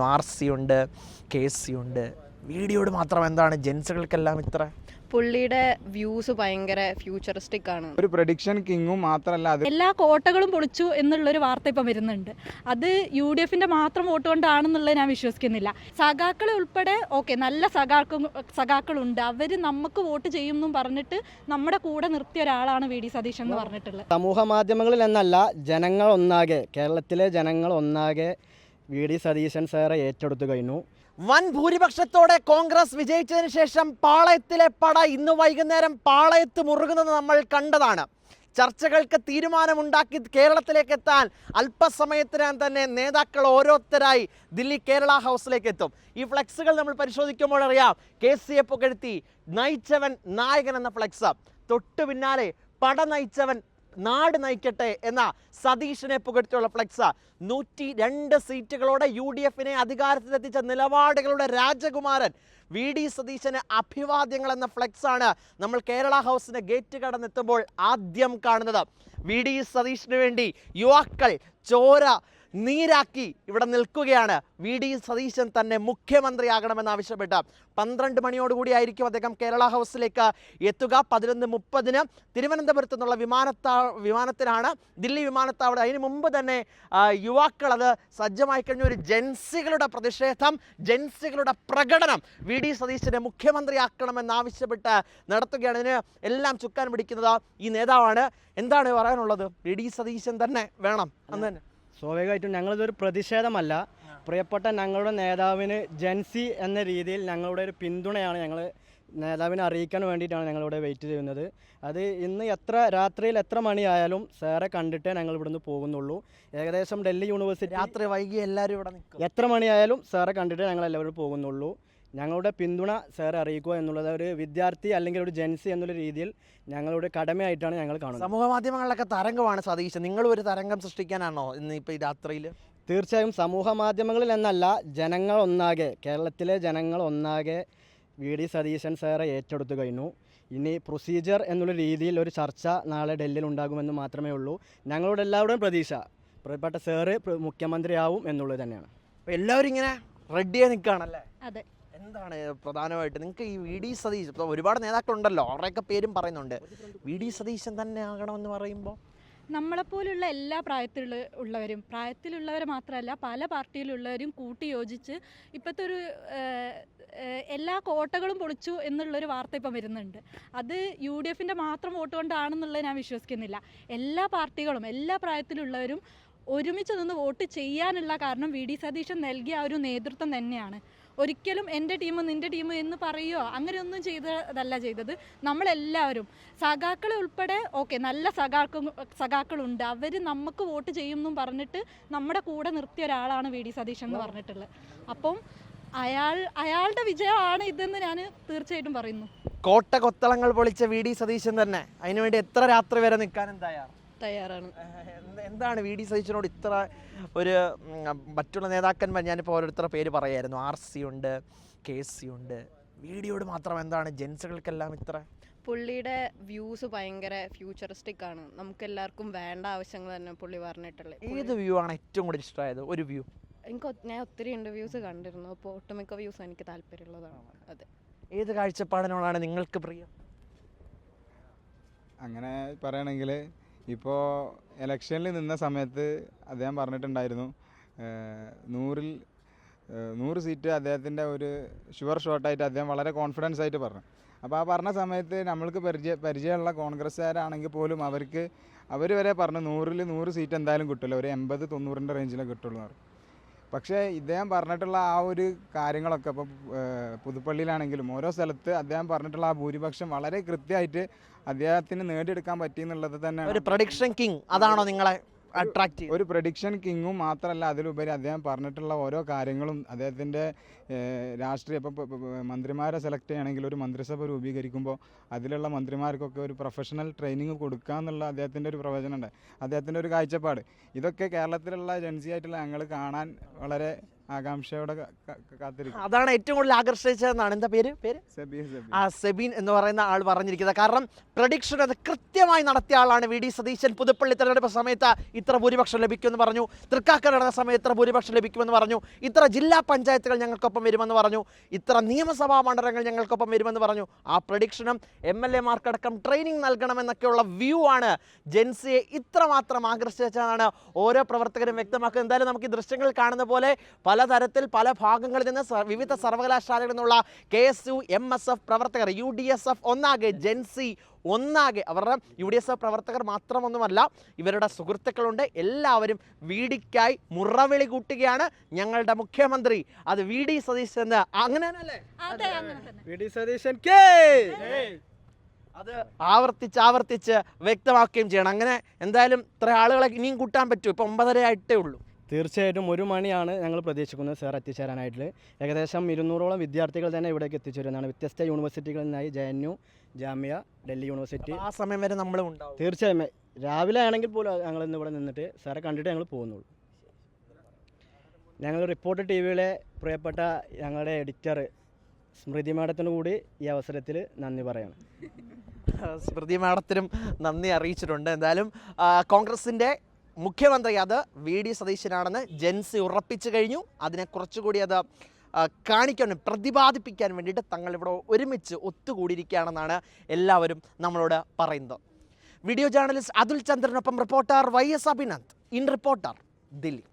RC ഉണ്ട്, KC ഉണ്ട്. വീഡിയോട് മാത്രം എന്താണ് ജെൻസുകൾക്കെല്ലാം ഇത്ര? പുള്ളിയുടെ വ്യൂസ് ഭയങ്കര ഫ്യൂച്ചറിസ്റ്റിക് ആണ്. ഒരു പ്രഡിക്ഷൻ കിങ്ങും മാത്രമല്ല, അത് എല്ലാ കോട്ടകളും പൊളിച്ചു എന്നുള്ളൊരു വാർത്ത ഇപ്പം വരുന്നുണ്ട്. അത് UDF മാത്രം വോട്ട് കൊണ്ടാണെന്നുള്ളത് ഞാൻ വിശ്വസിക്കുന്നില്ല. സഖാക്കളെ ഉൾപ്പെടെ നല്ല സഖാക്കളുണ്ട്, അവർ നമുക്ക് വോട്ട് ചെയ്യും എന്നും പറഞ്ഞിട്ട് നമ്മുടെ കൂടെ നിർത്തിയ ഒരാളാണ് VD സതീശൻ എന്ന് പറഞ്ഞിട്ടുള്ളത്. സമൂഹ മാധ്യമങ്ങളിൽ എന്നല്ല, ജനങ്ങൾ ഒന്നാകെ, കേരളത്തിലെ ജനങ്ങൾ ഒന്നാകെ VD സതീശൻ സാറെ ഏറ്റെടുത്തു കഴിഞ്ഞു. വൻ ഭൂരിപക്ഷത്തോടെ കോൺഗ്രസ് വിജയിച്ചതിന് ശേഷം പാളയത്തിലെ പട ഇന്ന് വൈകുന്നേരം പാളയത്ത് മുറുകുന്നത് നമ്മൾ കണ്ടതാണ്. ചർച്ചകൾക്ക് തീരുമാനമുണ്ടാക്കി കേരളത്തിലേക്ക് എത്താൻ അല്പസമയത്തിനകം തന്നെ നേതാക്കൾ ഓരോരുത്തരായി ദില്ലി കേരള ഹൗസിലേക്ക് എത്തും. ഈ ഫ്ലെക്സുകൾ നമ്മൾ പരിശോധിക്കുമ്പോൾ അറിയാം, KCയെ പുകഴ്ത്തി നയിച്ചവൻ നായകൻ എന്ന ഫ്ലെക്സ്, തൊട്ടു പിന്നാലെ പട നയിച്ചവൻ നാട് നയിക്കട്ടെ എന്ന സതീശനെ പുകഴ്ത്തിയുള്ള ഫ്ലെക്സ്, 102 സീറ്റുകളോടെ UDF അധികാരത്തിലെത്തിച്ച നിലപാടുകളുടെ രാജകുമാരൻ VD സതീശന് അഭിവാദ്യങ്ങൾ എന്ന ഫ്ലെക്സാണ് നമ്മൾ കേരള ഹൗസിന് ഗേറ്റ് കടന്നെത്തുമ്പോൾ ആദ്യം കാണുന്നത്. VD സതീശന് വേണ്ടി യുവാക്കൾ ചോര നീരാക്കി ഇവിടെ നിൽക്കുകയാണ്. VD സതീശൻ തന്നെ മുഖ്യമന്ത്രിയാകണമെന്നാവശ്യപ്പെട്ട് 12 മണിയോടുകൂടിയായിരിക്കും അദ്ദേഹം കേരള ഹൗസിലേക്ക് എത്തുക. 11:30 തിരുവനന്തപുരത്തു നിന്നുള്ള വിമാനത്തിലാണ് ദില്ലി വിമാനത്താവളം. അതിന് മുമ്പ് തന്നെ യുവാക്കൾ അത് സജ്ജമായി കഴിഞ്ഞ ഒരു ജെൻസികളുടെ പ്രതിഷേധം, ജെൻസികളുടെ പ്രകടനം VD സതീശനെ മുഖ്യമന്ത്രിയാക്കണമെന്നാവശ്യപ്പെട്ട് നടത്തുകയാണ്. ഇതിന് എല്ലാം ചുക്കാൻ പിടിക്കുന്നത് ഈ നേതാവാണ്. എന്താണ് പറയാനുള്ളത്? VD സതീശൻ തന്നെ വേണം അന്ന് തന്നെ. സ്വാഭാവികമായിട്ടും ഞങ്ങളിതൊരു പ്രതിഷേധമല്ല, പ്രിയപ്പെട്ട ഞങ്ങളുടെ നേതാവിന് ജെൻസി എന്ന രീതിയിൽ ഞങ്ങളുടെ ഒരു പിന്തുണയാണ് ഞങ്ങൾ നേതാവിനെ അറിയിക്കാൻ വേണ്ടിയിട്ടാണ് ഞങ്ങളിവിടെ വെയിറ്റ് ചെയ്യുന്നത്. അത് ഇന്ന് രാത്രിയിൽ എത്ര മണിയായാലും സാറെ കണ്ടിട്ടേ ഞങ്ങൾ ഇവിടുന്ന് പോകുന്നുള്ളൂ. ഏകദേശം ഡൽഹി യൂണിവേഴ്സിറ്റി രാത്രി വൈകി എല്ലാവരും ഇവിടെ നിൽക്കും. എത്ര മണിയായാലും സാറെ കണ്ടിട്ടേ ഞങ്ങൾ എല്ലാവരും പോകുന്നുള്ളൂ. ഞങ്ങളുടെ പിന്തുണ സാറെ അറിയിക്കുക എന്നുള്ളത് ഒരു വിദ്യാർത്ഥി അല്ലെങ്കിൽ ഒരു ജെൻസി എന്നുള്ള രീതിയിൽ ഞങ്ങളുടെ കടമയായിട്ടാണ് ഞങ്ങൾ കാണുന്നത്. സമൂഹ മാധ്യമങ്ങളിലൊക്കെ തരംഗമാണ് സതീശൻ. നിങ്ങൾ ഒരു തരംഗം സൃഷ്ടിക്കാനാണോ ഇന്ന് ഇപ്പോൾ ഈ രാത്രിയിൽ? തീർച്ചയായും സമൂഹ മാധ്യമങ്ങളിൽ എന്നല്ല, ജനങ്ങൾ ഒന്നാകെ, കേരളത്തിലെ ജനങ്ങൾ ഒന്നാകെ VD സതീശൻ സാറെ ഏറ്റെടുത്തു കഴിഞ്ഞു. ഇനി പ്രൊസീജിയർ എന്നുള്ള രീതിയിൽ ഒരു ചർച്ച നാളെ ഡൽഹിയിൽ ഉണ്ടാകുമെന്ന് മാത്രമേ ഉള്ളൂ. ഞങ്ങളുടെ എല്ലാവരുടെയും പ്രതീക്ഷ പ്രിയപ്പെട്ട സാറ് മുഖ്യമന്ത്രിയാവും എന്നുള്ളത് തന്നെയാണ്. അപ്പോൾ എല്ലാവരും ഇങ്ങനെ റെഡിയായി നിൽക്കുകയാണല്ലേ? അതെ. എന്താണ് പ്രധാനമായിട്ട് നിങ്ങൾക്ക് ഈ VD സതീശൻ, ഇപ്പോൾ ഒരുപാട് നേതാക്കളുണ്ടല്ലോ, അവരുടെയൊക്കെ പേരും പറയുന്നുണ്ട്, VD സതീശൻ തന്നെ ആകണമെന്ന് പറയുമ്പോൾ നമ്മളെപ്പോലുള്ള എല്ലാ പ്രായത്തിലുള്ളവർ മാത്രമല്ല പല പാർട്ടിയിലുള്ളവരും കൂട്ടി യോജിച്ച് ഇപ്പോഴത്തെ ഒരു എല്ലാ കോട്ടകളും പൊളിച്ചു എന്നുള്ളൊരു വാർത്ത ഇപ്പം വരുന്നുണ്ട്. അത് UDF മാത്രം വോട്ട് കൊണ്ടാണെന്നുള്ളത് ഞാൻ വിശ്വസിക്കുന്നില്ല. എല്ലാ പാർട്ടികളും എല്ലാ പ്രായത്തിലുള്ളവരും ഒരുമിച്ച് നിന്ന് വോട്ട് ചെയ്യാനുള്ള കാരണം VD സതീശൻ നൽകിയ ആ ഒരു നേതൃത്വം തന്നെയാണ്. ഒരിക്കലും എൻ്റെ ടീം നിൻ്റെ ടീം എന്ന് പറയുകയോ അങ്ങനെയൊന്നും ചെയ്തതല്ല ചെയ്തത്. നമ്മളെല്ലാവരും സഖാക്കളെ ഉൾപ്പെടെ നല്ല സഖാക്കളുണ്ട്, അവർ നമുക്ക് വോട്ട് ചെയ്യും എന്നും പറഞ്ഞിട്ട് നമ്മുടെ കൂടെ നിർത്തിയ ഒരാളാണ് VD സതീശൻ എന്ന് പറഞ്ഞിട്ടുള്ളത്. അപ്പം അയാളുടെ വിജയമാണ് ഇതെന്ന് ഞാൻ തീർച്ചയായിട്ടും പറയുന്നു. കോട്ട കൊത്തളങ്ങൾ പൊളിച്ച VD സതീശൻ തന്നെ അതിനുവേണ്ടി എത്ര രാത്രി വരെ നിൽക്കാനും തയ്യാറാണ്. എന്താണ് VD സതീശനോട് ഇത്ര ഒരു മറ്റുള്ള നേതാക്കന്മാർ, ഞാനിപ്പോൾ ഓരോരുത്തരുടെ പേര് പറയായിരുന്നു, RC ഉണ്ട്, KC ഉണ്ട്, വീഡിയോട് മാത്രം എന്താണ് ജെൻസുകൾക്കെല്ലാം ഇത്ര? പുള്ളിയുടെ വ്യൂസ് ഭയങ്കര ഫ്യൂച്ചറിസ്റ്റിക് ആണ്, നമുക്ക് എല്ലാവർക്കും വേണ്ട ആവശ്യങ്ങൾ തന്നെ പുള്ളി പറഞ്ഞിട്ടുള്ളത്. ഏത് വ്യൂ ആണ് ഏറ്റവും കൂടുതൽ ഇഷ്ടമായത്? ഒരു വ്യൂ ഞാൻ ഒത്തിരി ഇൻ്റർവ്യൂസ് കണ്ടിരുന്നു, അപ്പോൾ ഒട്ടുമിക്ക വ്യൂസ് എനിക്ക് താല്പര്യമുള്ളതാണ്. അതെ. ഏത് കാഴ്ചപ്പാടിനോടാണ് നിങ്ങൾക്ക് പ്രിയം? അങ്ങനെ പറയുകയാണെങ്കിൽ ഇപ്പോൾ ഇലക്ഷനിൽ നിന്ന സമയത്ത് അദ്ദേഹം പറഞ്ഞിട്ടുണ്ടായിരുന്നു 100 സീറ്റ് അദ്ദേഹത്തിൻ്റെ ഒരു ഷുവർ ഷോട്ടായിട്ട് അദ്ദേഹം വളരെ കോൺഫിഡൻസ് ആയിട്ട് പറഞ്ഞു. അപ്പോൾ ആ പറഞ്ഞ സമയത്ത് നമ്മൾക്ക് പരിചയമുള്ള കോൺഗ്രസ്സുകാരാണെങ്കിൽ പോലും അവർ വരെ പറഞ്ഞു 100 സീറ്റ് എന്തായാലും കിട്ടില്ല, ഒരു 80-90 റേഞ്ചിലേ കിട്ടുള്ളൂ എന്ന് പറഞ്ഞു. പക്ഷേ ഇദ്ദേഹം പറഞ്ഞിട്ടുള്ള ആ ഒരു കാര്യങ്ങളൊക്കെ ഇപ്പോൾ പുതുപ്പള്ളിയിലാണെങ്കിലും ഓരോ സ്ഥലത്ത് അദ്ദേഹം പറഞ്ഞിട്ടുള്ള ആ ഭൂരിപക്ഷം വളരെ കൃത്യമായിട്ട് അദ്ദേഹത്തിന് നേടിയെടുക്കാൻ പറ്റിയെന്നുള്ളത് തന്നെ ഒരു പ്രഡിക്ഷൻ കിങ്. അതാണോ നിങ്ങളെ അട്രാക്ട് ചെയ്തത്? ഒരു പ്രഡിക്ഷൻ കിങ്ങും മാത്രമല്ല, അതിലുപരി അദ്ദേഹം പറഞ്ഞിട്ടുള്ള ഓരോ കാര്യങ്ങളും അദ്ദേഹത്തിൻ്റെ രാഷ്ട്രീയ ഇപ്പോൾ മന്ത്രിമാരെ സെലക്ട് ചെയ്യണമെങ്കിൽ ഒരു മന്ത്രിസഭ രൂപീകരിക്കുമ്പോൾ അതിലുള്ള മന്ത്രിമാർക്കൊക്കെ ഒരു പ്രൊഫഷണൽ ട്രെയിനിങ് കൊടുക്കുക എന്നുള്ള അദ്ദേഹത്തിൻ്റെ ഒരു പ്രവചനമുണ്ട്, അദ്ദേഹത്തിൻ്റെ ഒരു കാഴ്ചപ്പാട്. ഇതൊക്കെ കേരളത്തിലുള്ള ജൻസി ആയിട്ടുള്ള ഞങ്ങൾ കാണാൻ വളരെ ആകാംക്ഷയോടെ കാത്തിരിക്കും. അതാണ് ഏറ്റവും കൂടുതൽ ആകർഷിച്ചതെന്നാണ്. എന്താ പേര്? ആ സെബീൻ എന്ന് പറയുന്ന ആൾ പറഞ്ഞിരിക്കുന്നത്. കാരണം പ്രഡിക്ഷൻ അത് കൃത്യമായി നടത്തിയ ആളാണ് വി ഡി സതീശൻ. പുതുപ്പള്ളി തെരഞ്ഞെടുപ്പ് സമയത്ത് ഇത്ര ഭൂരിപക്ഷം ലഭിക്കുമെന്ന് പറഞ്ഞു, തൃക്കാക്കര നടന്ന സമയത്ത് ഇത്ര ഭൂരിപക്ഷം ലഭിക്കുമെന്ന് പറഞ്ഞു, ഇത്ര ജില്ലാ പഞ്ചായത്തുകൾ ഞങ്ങൾക്കൊപ്പം വരുമെന്ന് പറഞ്ഞു, ഇത്ര നിയമസഭാ മണ്ഡലങ്ങൾ ഞങ്ങൾക്കൊപ്പം വരുമെന്ന് പറഞ്ഞു. ആ പ്രഡിക്ഷനും MLA-മാർക്കടക്കം ട്രെയിനിങ് നൽകണമെന്നൊക്കെയുള്ള വ്യൂ ആണ് ജെൻസിയെ ഇത്രമാത്രം ആകർഷിച്ചതാണ് ഓരോ പ്രവർത്തകരും വ്യക്തമാക്കുന്നത്. എന്തായാലും നമുക്ക് ഈ ദൃശ്യങ്ങൾ കാണുന്ന പോലെ പലതരത്തിൽ പല ഭാഗങ്ങളിൽ നിന്ന് വിവിധ സർവകലാശാലകളിൽ നിന്നുള്ള KSU MSF പ്രവർത്തകർ, UDSF ഒന്നാകെ, ജെൻസി ഒന്നാകെ, അവരുടെ UDSF പ്രവർത്തകർ മാത്രമൊന്നുമല്ല, ഇവരുടെ സുഹൃത്തുക്കളുണ്ട്. എല്ലാവരും വീഡിക്കായി മുറവിളി കൂട്ടുകയാണ്. ഞങ്ങളുടെ മുഖ്യമന്ത്രി അത് VD സതീശൻ എന്ന്. അങ്ങനെയല്ലേ? VD സതീശൻ അത് ആവർത്തിച്ച് വ്യക്തമാക്കുകയും ചെയ്യണം. അങ്ങനെ എന്തായാലും ഇത്ര ആളുകളെ ഇനിയും കൂട്ടാൻ പറ്റും. ഇപ്പം 9:30 ആയിട്ടേ ഉള്ളൂ. തീർച്ചയായിട്ടും 1 മണിയാണ് ഞങ്ങൾ പ്രതീക്ഷിക്കുന്നത് സാർ എത്തിച്ചേരാനായിട്ട്. ഏകദേശം 200ഓളം വിദ്യാർത്ഥികൾ തന്നെ ഇവിടേക്ക് എത്തിച്ചേരുന്നതാണ്. വ്യത്യസ്ത യൂണിവേഴ്സിറ്റികളിൽ നിന്നായി JNU, ജാമ്യ, ഡൽഹി യൂണിവേഴ്സിറ്റി. ആ സമയം വരെ നമ്മളും ഉണ്ടാവും. തീർച്ചയായും രാവിലെ ആണെങ്കിൽ പോലും ഞങ്ങൾ ഇന്ന് ഇവിടെ നിന്നിട്ട് സാറെ കണ്ടിട്ട് ഞങ്ങൾ പോകുന്നുള്ളൂ. ഞങ്ങൾ റിപ്പോർട്ടർ TVയിലെ പ്രിയപ്പെട്ട ഞങ്ങളുടെ എഡിറ്റർ സ്മൃതി മാഡത്തിനു കൂടി ഈ അവസരത്തിൽ നന്ദി പറയണം. സ്മൃതി മാഡത്തിനും നന്ദി അറിയിച്ചിട്ടുണ്ട്. എന്തായാലും കോൺഗ്രസിൻ്റെ മുഖ്യമന്ത്രി അത് VD സതീശനാണെന്ന് ജെൻസി ഉറപ്പിച്ചു കഴിഞ്ഞു. അതിനെ കുറച്ചുകൂടി അത് കാണിക്കാൻ, പ്രതിപാദിപ്പിക്കാൻ വേണ്ടിയിട്ട് തങ്ങളിവിടെ ഒരുമിച്ച് ഒത്തുകൂടിയിരിക്കുകയാണെന്നാണ് എല്ലാവരും നമ്മളോട് പറയുന്നത്. വീഡിയോ ജേർണലിസ്റ്റ് അതുൽ ചന്ദ്രനൊപ്പം റിപ്പോർട്ടർ YS അഭിനന്ദ്, ഇൻ റിപ്പോർട്ടർ, ദില്ലി.